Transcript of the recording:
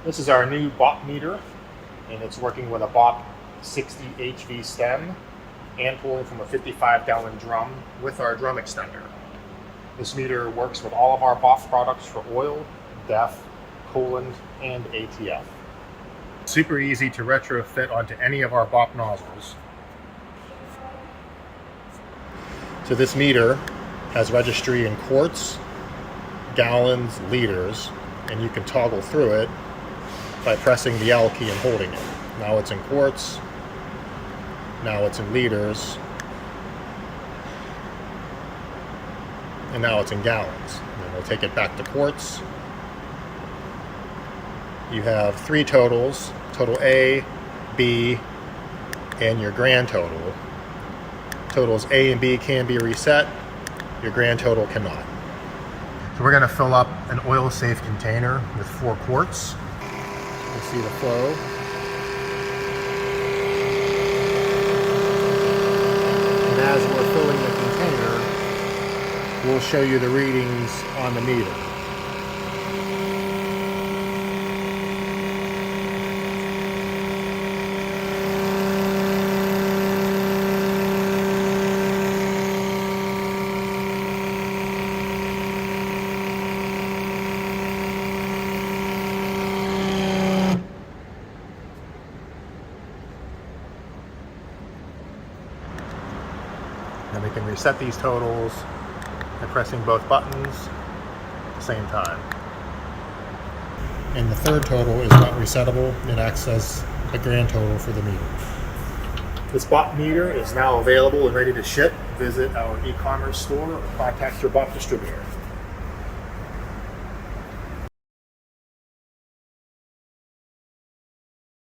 This is our new BOP meter, and it's working with a BOP 60 HV stem and pulling from a 55-gallon drum with our drum extender. This meter works with all of our BOP products for oil, DEF, Coolant, and ATF. Super easy to retrofit onto any of our BOP nozzles. So this meter has registry in quarts, gallons, liters, and you can toggle through it by pressing the L key and holding it. Now it's in quarts, now it's in liters, and now it's in gallons. And then we'll take it back to quarts. You have three totals, total A, B, and your grand total. Totals A and B can be reset, your grand total cannot. So we're going to fill up an oil-safe container with 4 quarts. You see the flow. And as we're filling the container, we'll show you the readings on the meter. And we can reset these totals by pressing both buttons at the same time. And the third total is not resettable. It acts as a grand total for the meter. This BOP meter is now available and ready to ship. Visit our e-commerce store or contact your BOP distributor.